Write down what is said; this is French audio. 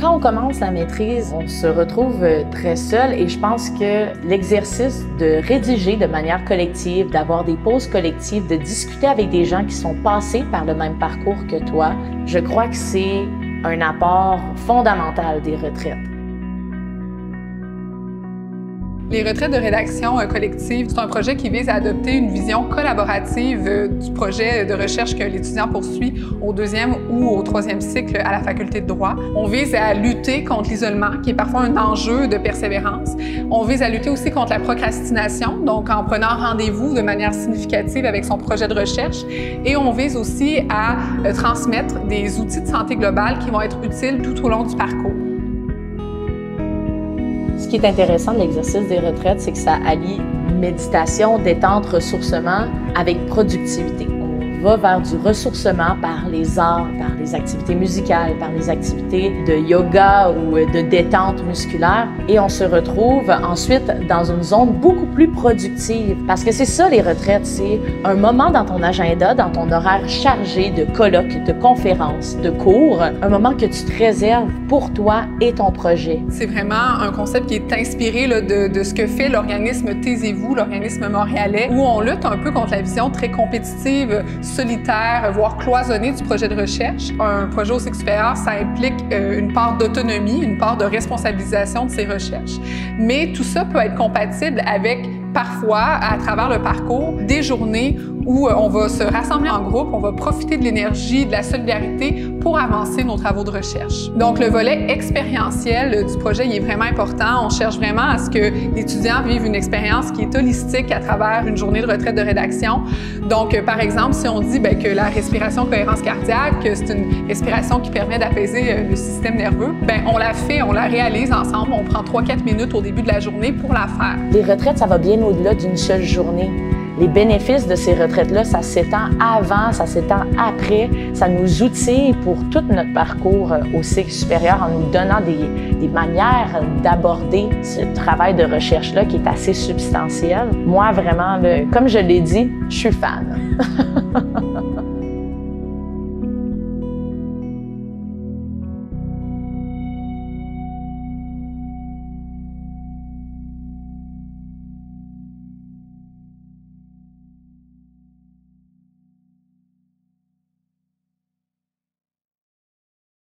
Quand on commence la maîtrise, on se retrouve très seul et je pense que l'exercice de rédiger de manière collective, d'avoir des pauses collectives, de discuter avec des gens qui sont passés par le même parcours que toi, je crois que c'est un apport fondamental des retraites. Les retraites de rédaction collective, c'est un projet qui vise à adopter une vision collaborative du projet de recherche que l'étudiant poursuit au 2e ou au 3e cycle à la faculté de droit. On vise à lutter contre l'isolement, qui est parfois un enjeu de persévérance. On vise à lutter aussi contre la procrastination, donc en prenant rendez-vous de manière significative avec son projet de recherche. Et on vise aussi à transmettre des outils de santé globale qui vont être utiles tout au long du parcours. Ce qui est intéressant de l'exercice des retraites, c'est que ça allie méditation, détente, ressourcement avec productivité. On va vers du ressourcement par les arts, par les activités musicales, par les activités de yoga ou de détente musculaire. Et on se retrouve ensuite dans une zone beaucoup plus productive. Parce que c'est ça les retraites, c'est un moment dans ton agenda, dans ton horaire chargé de colloques, de conférences, de cours, un moment que tu te réserves pour toi et ton projet. C'est vraiment un concept qui est inspiré là, de ce que fait l'organisme Taisez-vous, l'organisme montréalais, où on lutte un peu contre la vision très compétitive, solitaire, voire cloisonnée du projet de recherche. Un projet au cycle supérieur, ça implique une part d'autonomie, une part de responsabilisation de ses recherches. Mais tout ça peut être compatible avec, parfois, à travers le parcours, des journées où on va se rassembler en groupe, on va profiter de l'énergie, de la solidarité pour avancer nos travaux de recherche. Donc, le volet expérientiel du projet il est vraiment important. On cherche vraiment à ce que l'étudiant vive une expérience qui est holistique à travers une journée de retraite de rédaction. Donc, par exemple, si on dit que la respiration cohérence cardiaque, c'est une respiration qui permet d'apaiser le système nerveux, on la fait, on la réalise ensemble. On prend 3-4 minutes au début de la journée pour la faire. Les retraites, ça va bien au-delà d'une seule journée. Les bénéfices de ces retraites-là, ça s'étend avant, ça s'étend après. Ça nous outille pour tout notre parcours au cycle supérieur en nous donnant des manières d'aborder ce travail de recherche-là qui est assez substantiel. Moi, vraiment, comme je l'ai dit, je suis fan.